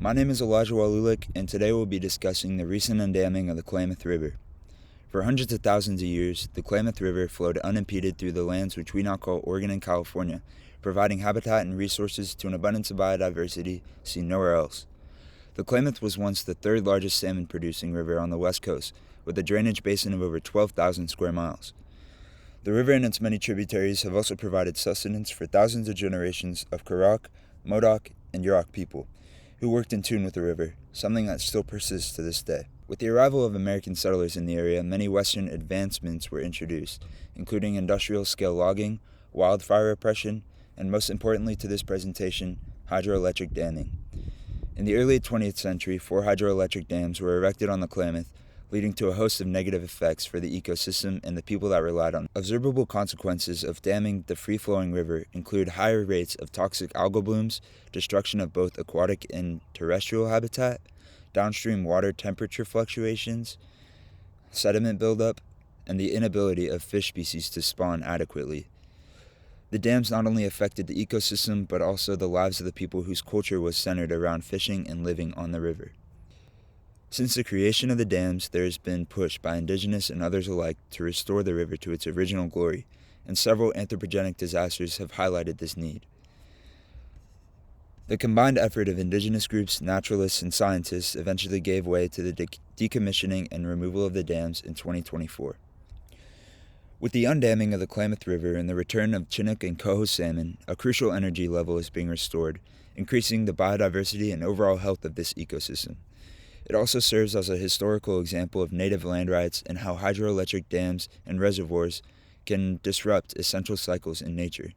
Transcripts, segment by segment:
My name is Elijah Walulik, and today we'll be discussing the recent undamming of the Klamath River. For hundreds of thousands of years, the Klamath River flowed unimpeded through the lands which we now call Oregon and California, providing habitat and resources to an abundance of biodiversity seen nowhere else. The Klamath was once the third largest salmon-producing river on the west coast, with a drainage basin of over 12,000 square miles. The river and its many tributaries have also provided sustenance for thousands of generations of Karok, Modoc, and Yurok people, who worked in tune with the river, something that still persists to this day. With the arrival of American settlers in the area, many Western advancements were introduced, including industrial-scale logging, wildfire repression, and most importantly to this presentation, hydroelectric damming. In the early 20th century, 4 hydroelectric dams were erected on the Klamath, leading to a host of negative effects for the ecosystem and the people that relied on it. Observable consequences of damming the free-flowing river include higher rates of toxic algal blooms, destruction of both aquatic and terrestrial habitat, downstream water temperature fluctuations, sediment buildup, and the inability of fish species to spawn adequately. The dams not only affected the ecosystem, but also the lives of the people whose culture was centered around fishing and living on the river. Since the creation of the dams, there has been push by indigenous and others alike to restore the river to its original glory, and several anthropogenic disasters have highlighted this need. The combined effort of indigenous groups, naturalists, and scientists eventually gave way to the decommissioning and removal of the dams in 2024. With the undamming of the Klamath River and the return of Chinook and coho salmon, a crucial energy level is being restored, increasing the biodiversity and overall health of this ecosystem. It also serves as a historical example of native land rights and how hydroelectric dams and reservoirs can disrupt essential cycles in nature.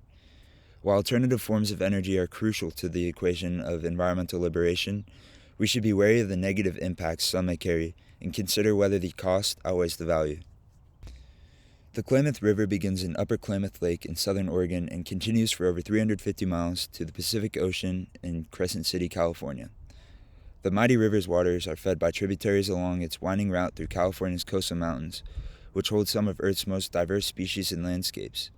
While alternative forms of energy are crucial to the equation of environmental liberation, we should be wary of the negative impacts some may carry and consider whether the cost outweighs the value. The Klamath River begins in Upper Klamath Lake in southern Oregon and continues for over 350 miles to the Pacific Ocean in Crescent City, California. The mighty river's waters are fed by tributaries along its winding route through California's coastal mountains, which hold some of Earth's most diverse species and landscapes.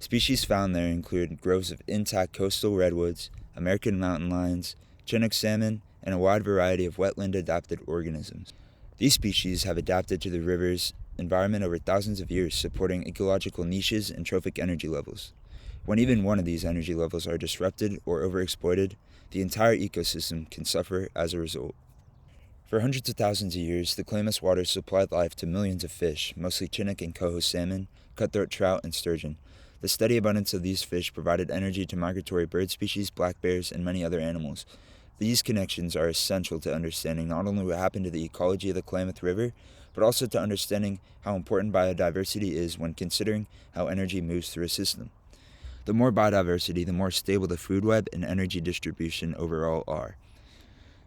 Species found there include groves of intact coastal redwoods, American mountain lions, Chinook salmon, and a wide variety of wetland-adapted organisms. These species have adapted to the river's environment over thousands of years, supporting ecological niches and trophic energy levels. When even one of these energy levels are disrupted or overexploited, the entire ecosystem can suffer as a result. For hundreds of thousands of years, the Klamath waters supplied life to millions of fish, mostly Chinook and coho salmon, cutthroat trout, and sturgeon. The steady abundance of these fish provided energy to migratory bird species, black bears, and many other animals. These connections are essential to understanding not only what happened to the ecology of the Klamath River, but also to understanding how important biodiversity is when considering how energy moves through a system. The more biodiversity, the more stable the food web and energy distribution overall are.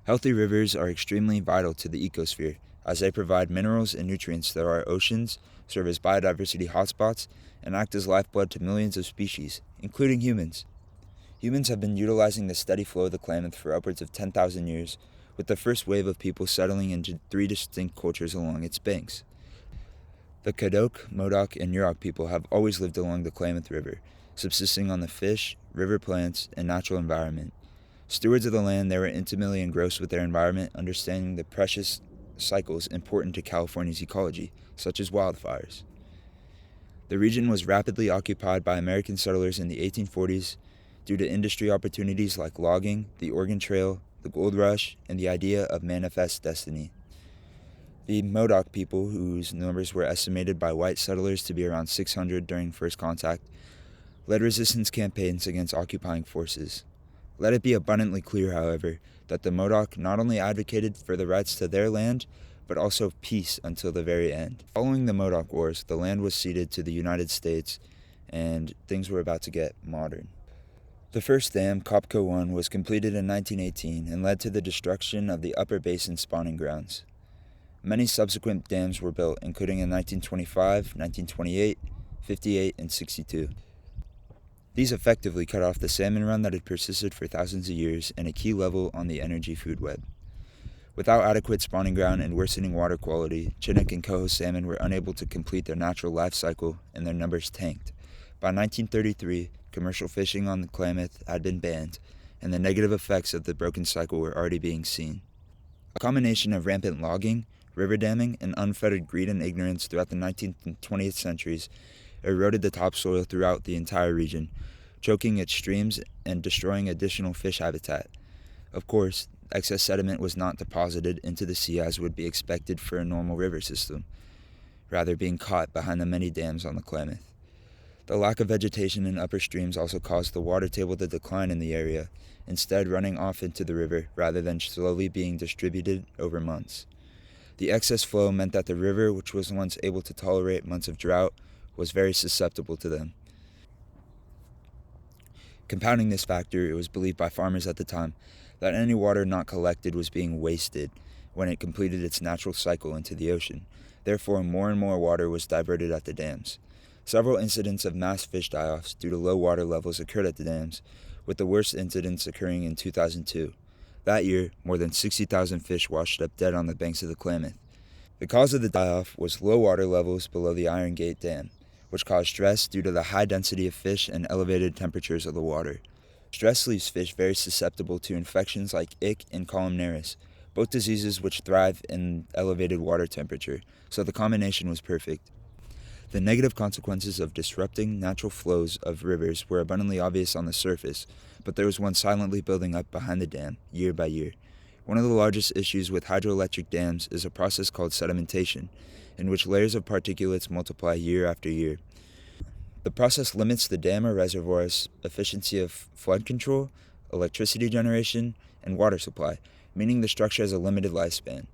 Healthy rivers are extremely vital to the ecosphere, as they provide minerals and nutrients that our oceans, serve as biodiversity hotspots, and act as lifeblood to millions of species, including humans. Humans have been utilizing the steady flow of the Klamath for upwards of 10,000 years, with the first wave of people settling into 3 distinct cultures along its banks. The Kadok, Modoc, and Yurok people have always lived along the Klamath River, subsisting on the fish, river plants, and natural environment. Stewards of the land, they were intimately engrossed with their environment, understanding the precious cycles important to California's ecology, such as wildfires. The region was rapidly occupied by American settlers in the 1840s due to industry opportunities like logging, the Oregon Trail, the gold rush, and the idea of manifest destiny. The Modoc people, whose numbers were estimated by white settlers to be around 600 during first contact, led resistance campaigns against occupying forces. Let it be abundantly clear, however, that the Modoc not only advocated for the rights to their land, but also peace until the very end. Following the Modoc Wars, the land was ceded to the United States, and things were about to get modern. The first dam, Copco 1, was completed in 1918 and led to the destruction of the Upper Basin spawning grounds. Many subsequent dams were built, including in 1925, 1928, 58, and 62. These effectively cut off the salmon run that had persisted for thousands of years and a key level on the energy food web. Without adequate spawning ground and worsening water quality, Chinook and coho salmon were unable to complete their natural life cycle and their numbers tanked. By 1933, commercial fishing on the Klamath had been banned, and the negative effects of the broken cycle were already being seen. A combination of rampant logging, river damming, and unfettered greed and ignorance throughout the 19th and 20th centuries eroded the topsoil throughout the entire region, choking its streams and destroying additional fish habitat. Of course, excess sediment was not deposited into the sea as would be expected for a normal river system, rather being caught behind the many dams on the Klamath. The lack of vegetation in upper streams also caused the water table to decline in the area, instead running off into the river rather than slowly being distributed over months. The excess flow meant that the river, which was once able to tolerate months of drought, was very susceptible to them. Compounding this factor, it was believed by farmers at the time that any water not collected was being wasted when it completed its natural cycle into the ocean. Therefore, more and more water was diverted at the dams. Several incidents of mass fish die-offs due to low water levels occurred at the dams, with the worst incidents occurring in 2002. That year, more than 60,000 fish washed up dead on the banks of the Klamath. The cause of the die-off was low water levels below the Iron Gate Dam, which caused stress due to the high density of fish and elevated temperatures of the water. Stress leaves fish very susceptible to infections like ick and columnaris, both diseases which thrive in elevated water temperature, so the combination was perfect. The negative consequences of disrupting natural flows of rivers were abundantly obvious on the surface, but there was one silently building up behind the dam, year by year. One of the largest issues with hydroelectric dams is a process called sedimentation, in which layers of particulates multiply year after year. The process limits the dam or reservoir's efficiency of flood control, electricity generation, and water supply, meaning the structure has a limited lifespan.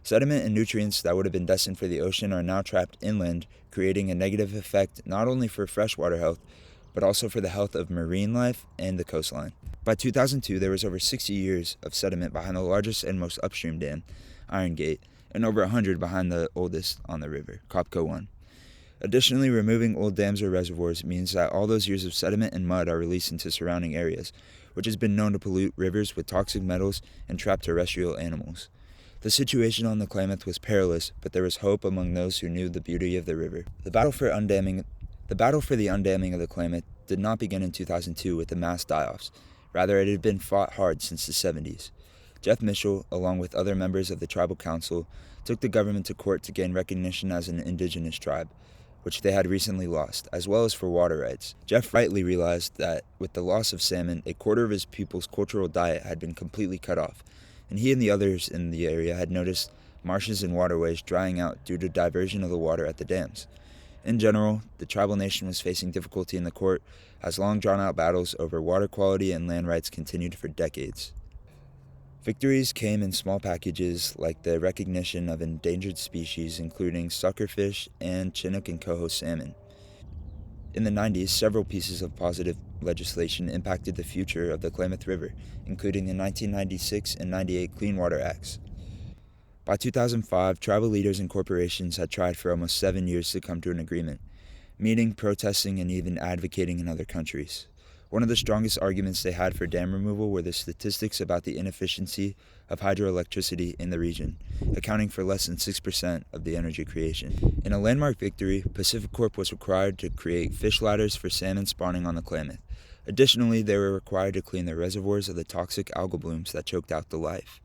Sediment and nutrients that would have been destined for the ocean are now trapped inland, creating a negative effect not only for freshwater health, but also for the health of marine life and the coastline. By 2002, there was over 60 years of sediment behind the largest and most upstream dam, Iron Gate, and over 100 behind the oldest on the river, Kopko 1. Additionally, removing old dams or reservoirs means that all those years of sediment and mud are released into surrounding areas, which has been known to pollute rivers with toxic metals and trap terrestrial animals. The situation on the Klamath was perilous, but there was hope among those who knew the beauty of the river. The battle for the undamming of the Klamath did not begin in 2002 with the mass die-offs. Rather, it had been fought hard since the 70s. Jeff Mitchell, along with other members of the tribal council, took the government to court to gain recognition as an indigenous tribe, which they had recently lost, as well as for water rights. Jeff rightly realized that with the loss of salmon, a quarter of his people's cultural diet had been completely cut off, and he and the others in the area had noticed marshes and waterways drying out due to diversion of the water at the dams. In general, the tribal nation was facing difficulty in the court as long drawn-out battles over water quality and land rights continued for decades. Victories came in small packages like the recognition of endangered species including suckerfish and Chinook and coho salmon. In the 90s, several pieces of positive legislation impacted the future of the Klamath River, including the 1996 and 98 Clean Water Acts. By 2005, tribal leaders and corporations had tried for almost 7 years to come to an agreement, meeting, protesting, and even advocating in other countries. One of the strongest arguments they had for dam removal were the statistics about the inefficiency of hydroelectricity in the region, accounting for less than 6% of the energy creation. In a landmark victory, PacifiCorp was required to create fish ladders for salmon spawning on the Klamath. Additionally, they were required to clean the reservoirs of the toxic algal blooms that choked out the life.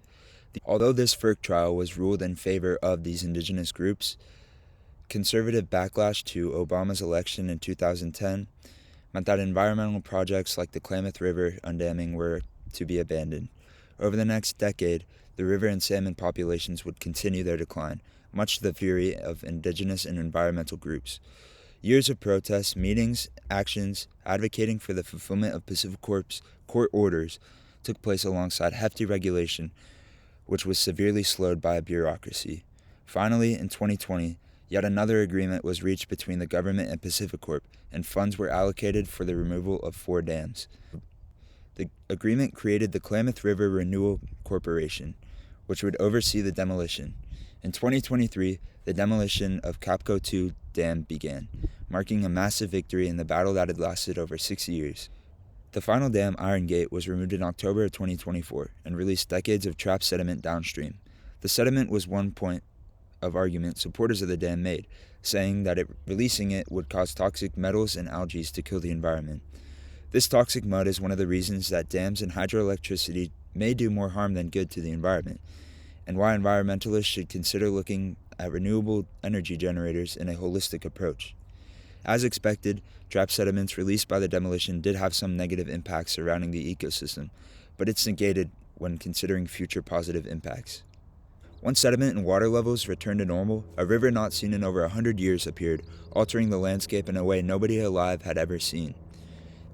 Although this FERC trial was ruled in favor of these indigenous groups, conservative backlash to Obama's election in 2010 meant that environmental projects like the Klamath River undamming were to be abandoned. Over the next decade, the river and salmon populations would continue their decline, much to the fury of indigenous and environmental groups. Years of protests, meetings, actions, advocating for the fulfillment of PacifiCorp's court orders took place alongside hefty regulation, which was severely slowed by a bureaucracy. Finally, in 2020, yet another agreement was reached between the government and PacifiCorp, and funds were allocated for the removal of 4 dams. The agreement created the Klamath River Renewal Corporation, which would oversee the demolition. In 2023, the demolition of Kopko 2 Dam began, marking a massive victory in the battle that had lasted over 6 years. The final dam, Iron Gate, was removed in October of 2024 and released decades of trapped sediment downstream. The sediment was one point of argument supporters of the dam made, saying that releasing it would cause toxic metals and algae to kill the environment. This toxic mud is one of the reasons that dams and hydroelectricity may do more harm than good to the environment, and why environmentalists should consider looking at renewable energy generators in a holistic approach. As expected, trapped sediments released by the demolition did have some negative impacts surrounding the ecosystem, but it's negated when considering future positive impacts. Once sediment and water levels returned to normal, a river not seen in over 100 years appeared, altering the landscape in a way nobody alive had ever seen.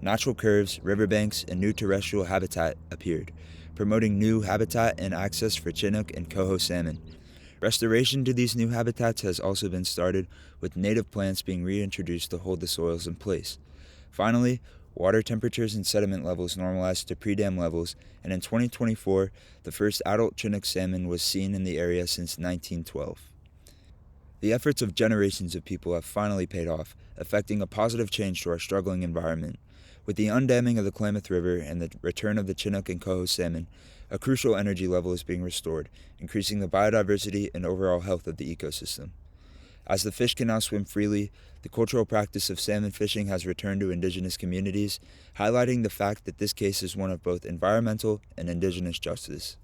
Natural curves, riverbanks, and new terrestrial habitat appeared, promoting new habitat and access for Chinook and coho salmon. Restoration to these new habitats has also been started, with native plants being reintroduced to hold the soils in place. Finally, water temperatures and sediment levels normalized to pre-dam levels, and in 2024, the first adult Chinook salmon was seen in the area since 1912. The efforts of generations of people have finally paid off, affecting a positive change to our struggling environment. With the undamming of the Klamath River and the return of the Chinook and coho salmon, a crucial energy level is being restored, increasing the biodiversity and overall health of the ecosystem. As the fish can now swim freely, the cultural practice of salmon fishing has returned to indigenous communities, highlighting the fact that this case is one of both environmental and indigenous justice.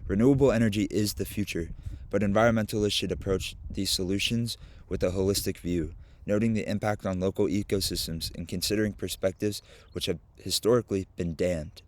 Renewable energy is the future, but environmentalists should approach these solutions with a holistic view, noting the impact on local ecosystems and considering perspectives which have historically been damned.